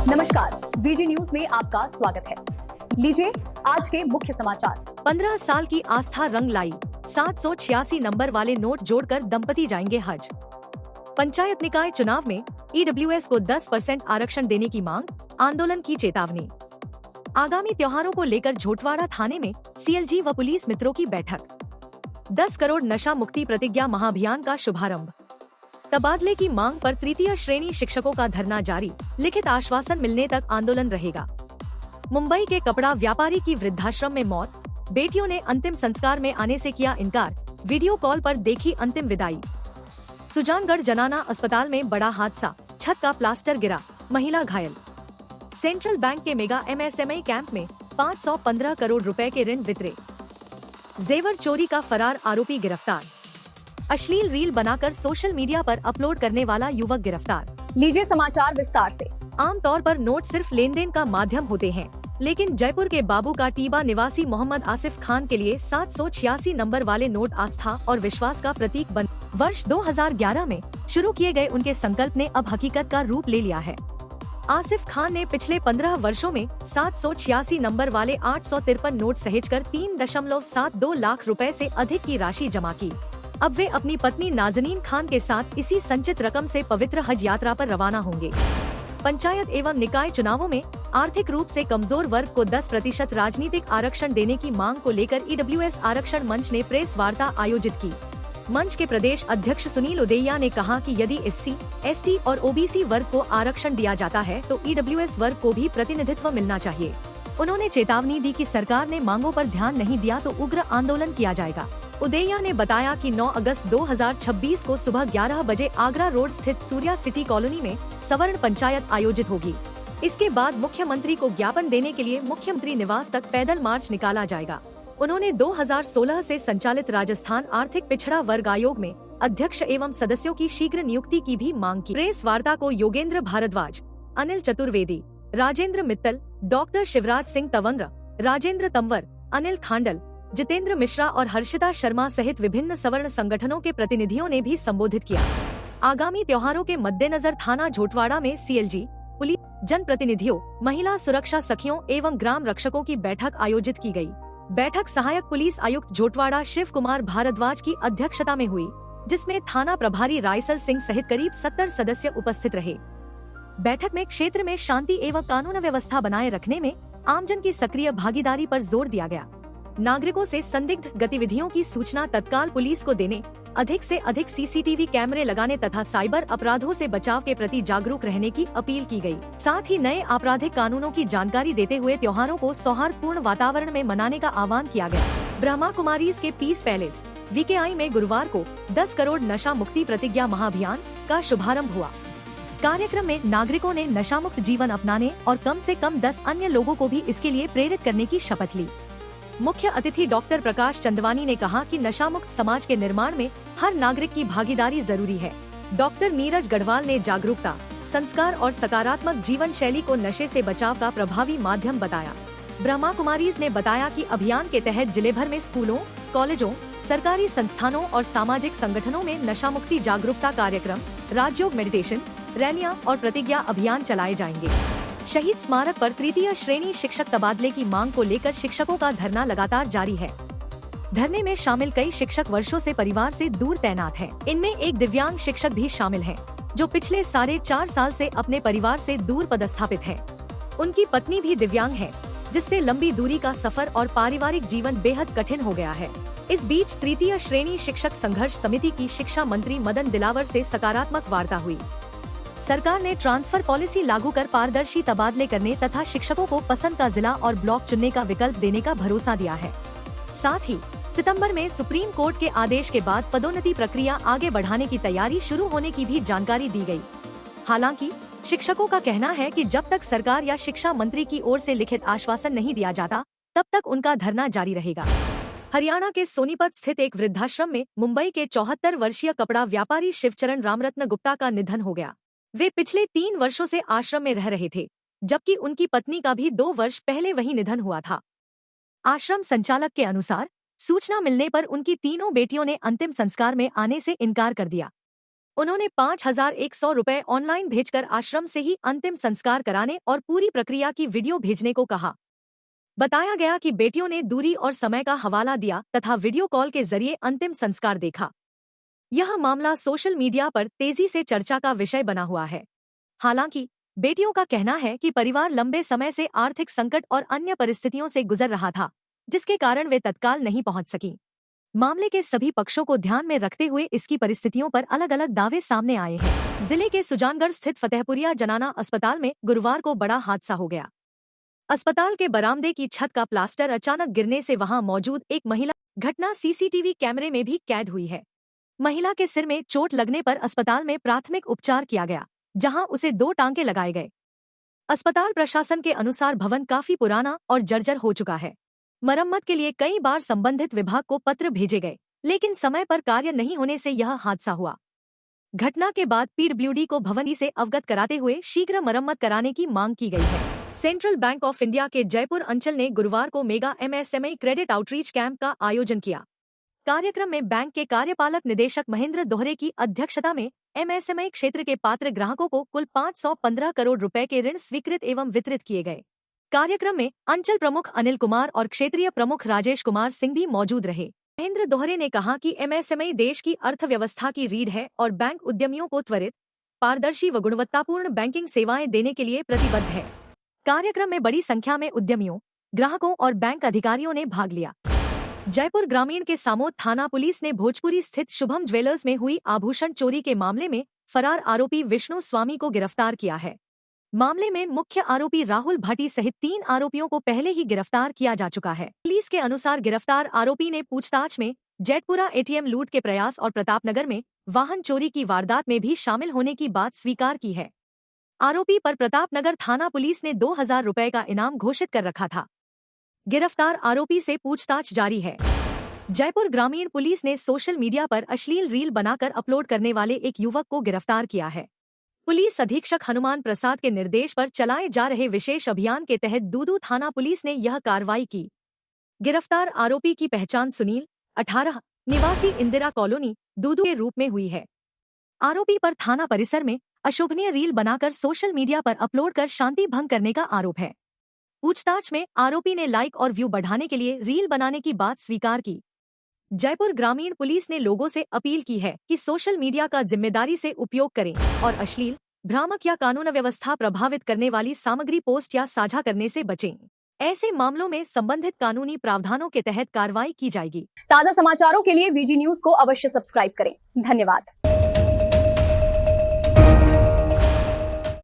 नमस्कार, V G news में आपका स्वागत है। लीजिए आज के मुख्य समाचार। 15 साल की आस्था रंग लाई, 786 नंबर वाले नोट जोड़कर दंपति जाएंगे हज। पंचायत निकाय चुनाव में ईडब्ल्यूएस को 10% आरक्षण देने की मांग, आंदोलन की चेतावनी। आगामी त्योहारों को लेकर झोटवाड़ा थाने में सीएलजी व पुलिस मित्रों की बैठक। 10 करोड़ नशा मुक्ति प्रतिज्ञा महाअभियान का शुभारंभ। तबादले की मांग पर तृतीय श्रेणी शिक्षकों का धरना जारी, लिखित आश्वासन मिलने तक आंदोलन रहेगा। मुंबई के कपड़ा व्यापारी की वृद्धाश्रम में मौत, बेटियों ने अंतिम संस्कार में आने से किया इनकार, वीडियो कॉल पर देखी अंतिम विदाई। सुजानगढ़ जनाना अस्पताल में बड़ा हादसा, छत का प्लास्टर गिरा, महिला घायल। सेंट्रल बैंक के मेगा एमएसएमई कैंप में 515 करोड़ रुपए के ऋण वितरे। जेवर चोरी का फरार आरोपी गिरफ्तार। अश्लील रील बनाकर सोशल मीडिया पर अपलोड करने वाला युवक गिरफ्तार। लीजिए समाचार विस्तार से। आमतौर पर नोट सिर्फ लेन देन का माध्यम होते हैं, लेकिन जयपुर के बाबू का टीबा निवासी मोहम्मद आसिफ खान के लिए 786 नंबर वाले नोट आस्था और विश्वास का प्रतीक बन। वर्ष 2011 में शुरू किए गए उनके संकल्प ने अब हकीकत का रूप ले लिया है। आसिफ खान ने पिछले 15 वर्षों में 786 नंबर वाले 853 नोट सहेजकर 3.72 लाख रुपए से अधिक की राशि जमा की। अब वे अपनी पत्नी नाजनीन खान के साथ इसी संचित रकम से पवित्र हज यात्रा पर रवाना होंगे। पंचायत एवं निकाय चुनावों में आर्थिक रूप से कमजोर वर्ग को 10% राजनीतिक आरक्षण देने की मांग को लेकर ईडब्ल्यूएस आरक्षण मंच ने प्रेस वार्ता आयोजित की। मंच के प्रदेश अध्यक्ष सुनील उदैया ने कहा कि यदि एससी, एसटी और ओबीसी वर्ग को आरक्षण दिया जाता है तो ईडब्ल्यूएस वर्ग को भी प्रतिनिधित्व मिलना चाहिए। उन्होंने चेतावनी दी कि सरकार ने मांगों पर ध्यान नहीं दिया तो उग्र आंदोलन किया जाएगा। उदैया ने बताया कि 9 अगस्त 2026 को सुबह 11 बजे आगरा रोड स्थित सूर्या सिटी कॉलोनी में सवर्ण पंचायत आयोजित होगी। इसके बाद मुख्यमंत्री को ज्ञापन देने के लिए मुख्यमंत्री निवास तक पैदल मार्च निकाला जाएगा। उन्होंने 2016 से संचालित राजस्थान आर्थिक पिछड़ा वर्ग आयोग में अध्यक्ष एवं सदस्यों की शीघ्र नियुक्ति की भी मांग की। प्रेस वार्ता को योगेंद्र भारद्वाज, अनिल चतुर्वेदी, राजेंद्र मित्तल, डॉक्टर शिवराज सिंह तवंग, राजेंद्र तंवर, अनिल खांडल, जितेंद्र मिश्रा और हर्षिता शर्मा सहित विभिन्न सवर्ण संगठनों के प्रतिनिधियों ने भी संबोधित किया। आगामी त्योहारों के मद्देनजर थाना झोटवाड़ा में सीएलजी, पुलिस, जनप्रतिनिधियों, महिला सुरक्षा सखियों एवं ग्राम रक्षकों की बैठक आयोजित की गई। बैठक सहायक पुलिस आयुक्त झोटवाड़ा शिव कुमार भारद्वाज की अध्यक्षता में हुई, जिसमें थाना प्रभारी रायसल सिंह सहित करीब 70 सदस्य उपस्थित रहे। बैठक में क्षेत्र में शांति एवं कानून व्यवस्था बनाए रखने में आमजन की सक्रिय भागीदारी पर जोर दिया गया। नागरिकों से संदिग्ध गतिविधियों की सूचना तत्काल पुलिस को देने, अधिक से अधिक सीसीटीवी कैमरे लगाने तथा साइबर अपराधों से बचाव के प्रति जागरूक रहने की अपील की गई। साथ ही नए आपराधिक कानूनों की जानकारी देते हुए त्योहारों को सौहार्दपूर्ण वातावरण में मनाने का आह्वान किया गया। ब्रह्मा कुमारीज के पीस पैलेस वीकेआई में गुरुवार को 10 करोड़ नशा मुक्ति प्रतिज्ञा महाअभियान का शुभारंभ हुआ। कार्यक्रम में नागरिकों ने नशा मुक्त जीवन अपनाने और कम से कम 10 अन्य लोगों को भी इसके लिए प्रेरित करने की शपथ ली। मुख्य अतिथि डॉक्टर प्रकाश चंदवानी ने कहा कि नशा मुक्त समाज के निर्माण में हर नागरिक की भागीदारी जरूरी है। डॉक्टर नीरज गढ़वाल ने जागरूकता, संस्कार और सकारात्मक जीवन शैली को नशे से बचाव का प्रभावी माध्यम बताया। ब्रह्मा कुमारीज ने बताया कि अभियान के तहत जिले भर में स्कूलों, कॉलेजों, सरकारी संस्थानों और सामाजिक संगठनों में नशा मुक्ति जागरूकता कार्यक्रम, राजयोग मेडिटेशन, रैलियां और प्रतिज्ञा अभियान चलाए जाएंगे। शहीद स्मारक पर तृतीय श्रेणी शिक्षक तबादले की मांग को लेकर शिक्षकों का धरना लगातार जारी है। धरने में शामिल कई शिक्षक वर्षों से परिवार से दूर तैनात हैं। इनमें एक दिव्यांग शिक्षक भी शामिल हैं, जो पिछले 4.5 साल से अपने परिवार से दूर पदस्थापित है। उनकी पत्नी भी दिव्यांग है, जिससे लंबी दूरी का सफर और पारिवारिक जीवन बेहद कठिन हो गया है। इस बीच तृतीय श्रेणी शिक्षक संघर्ष समिति की शिक्षा मंत्री मदन दिलावर से सकारात्मक वार्ता हुई। सरकार ने ट्रांसफर पॉलिसी लागू कर पारदर्शी तबादले करने तथा शिक्षकों को पसंद का जिला और ब्लॉक चुनने का विकल्प देने का भरोसा दिया है। साथ ही सितंबर में सुप्रीम कोर्ट के आदेश के बाद पदोन्नति प्रक्रिया आगे बढ़ाने की तैयारी शुरू होने की भी जानकारी दी गई। हालांकि शिक्षकों का कहना है कि जब तक सरकार या शिक्षा मंत्री की ओर से लिखित आश्वासन नहीं दिया जाता, तब तक उनका धरना जारी रहेगा। हरियाणा के सोनीपत स्थित एक वृद्धाश्रम में मुंबई के 74 वर्षीय कपड़ा व्यापारी शिवचरण रामरत्न गुप्ता का निधन हो गया। वे पिछले 3 वर्षों से आश्रम में रह रहे थे, जबकि उनकी पत्नी का भी 2 वर्ष पहले वही निधन हुआ था। आश्रम संचालक के अनुसार सूचना मिलने पर उनकी तीनों बेटियों ने अंतिम संस्कार में आने से इनकार कर दिया। उन्होंने 5,100 रुपए ऑनलाइन भेजकर आश्रम से ही अंतिम संस्कार कराने और पूरी प्रक्रिया की वीडियो भेजने को कहा। बताया गया कि बेटियों ने दूरी और समय का हवाला दिया तथा वीडियो कॉल के जरिए अंतिम संस्कार देखा। यह मामला सोशल मीडिया पर तेजी से चर्चा का विषय बना हुआ है। हालांकि बेटियों का कहना है कि परिवार लंबे समय से आर्थिक संकट और अन्य परिस्थितियों से गुजर रहा था, जिसके कारण वे तत्काल नहीं पहुंच सकीं। मामले के सभी पक्षों को ध्यान में रखते हुए इसकी परिस्थितियों पर अलग अलग दावे सामने आए हैं। जिले के सुजानगढ़ स्थित फतेहपुरिया जनाना अस्पताल में गुरुवार को बड़ा हादसा हो गया। अस्पताल के बरामदे की छत का प्लास्टर अचानक गिरने से वहां मौजूद एक महिला घटना सीसीटीवी कैमरे में भी कैद हुई है। महिला के सिर में चोट लगने पर अस्पताल में प्राथमिक उपचार किया गया, जहां उसे 2 टांके लगाए गए। अस्पताल प्रशासन के अनुसार भवन काफी पुराना और जर्जर हो चुका है। मरम्मत के लिए कई बार संबंधित विभाग को पत्र भेजे गए, लेकिन समय पर कार्य नहीं होने से यह हादसा हुआ। घटना के बाद पीडब्ल्यूडी को भवन से अवगत कराते हुए शीघ्र मरम्मत कराने की मांग की गई है। सेंट्रल बैंक ऑफ इंडिया के जयपुर अंचल ने गुरुवार को mega MSME credit outreach camp का आयोजन किया। कार्यक्रम में बैंक के कार्यपालक निदेशक महेंद्र दोहरे की अध्यक्षता में एमएसएमई क्षेत्र के पात्र ग्राहकों को कुल 515 करोड़ रुपए के ऋण स्वीकृत एवं वितरित किए गए। कार्यक्रम में अंचल प्रमुख अनिल कुमार और क्षेत्रीय प्रमुख राजेश कुमार सिंह भी मौजूद रहे। महेंद्र दोहरे ने कहा कि एमएसएमई देश की अर्थव्यवस्था की रीढ़ है और बैंक उद्यमियों को त्वरित, पारदर्शी व गुणवत्तापूर्ण बैंकिंग सेवाएं देने के लिए प्रतिबद्ध है। कार्यक्रम में बड़ी संख्या में उद्यमियों, ग्राहकों और बैंक अधिकारियों ने भाग लिया। जयपुर ग्रामीण के सामोद थाना पुलिस ने भोजपुरी स्थित शुभम ज्वेलर्स में हुई आभूषण चोरी के मामले में फरार आरोपी विष्णु स्वामी को गिरफ्तार किया है। मामले में मुख्य आरोपी राहुल भाटी सहित 3 आरोपियों को पहले ही गिरफ्तार किया जा चुका है। पुलिस के अनुसार गिरफ्तार आरोपी ने पूछताछ में जेटपुरा एटीएम लूट के प्रयास और प्रतापनगर में वाहन चोरी की वारदात में भी शामिल होने की बात स्वीकार की है। आरोपी पर प्रतापनगर थाना पुलिस ने 2,000 रुपए का इनाम घोषित कर रखा था। गिरफ्तार आरोपी से पूछताछ जारी है। जयपुर ग्रामीण पुलिस ने सोशल मीडिया पर अश्लील रील बनाकर अपलोड करने वाले एक युवक को गिरफ्तार किया है। पुलिस अधीक्षक हनुमान प्रसाद के निर्देश पर चलाए जा रहे विशेष अभियान के तहत दूदू थाना पुलिस ने यह कार्रवाई की। गिरफ्तार आरोपी की पहचान सुनील, 18, निवासी इंदिरा कॉलोनी, दूदू के रूप में हुई है। आरोपी पर थाना परिसर में अशोभनीय रील बनाकर सोशल मीडिया पर अपलोड कर शांति भंग करने का आरोप है। पूछताछ में आरोपी ने लाइक और व्यू बढ़ाने के लिए रील बनाने की बात स्वीकार की। जयपुर ग्रामीण पुलिस ने लोगों से अपील की है कि सोशल मीडिया का जिम्मेदारी से उपयोग करें और अश्लील, भ्रामक या कानून व्यवस्था प्रभावित करने वाली सामग्री पोस्ट या साझा करने से बचें। ऐसे मामलों में संबंधित कानूनी प्रावधानों के तहत कार्रवाई की जाएगी। ताजा समाचारों के लिए वीजी न्यूज को अवश्य सब्सक्राइब करें। धन्यवाद।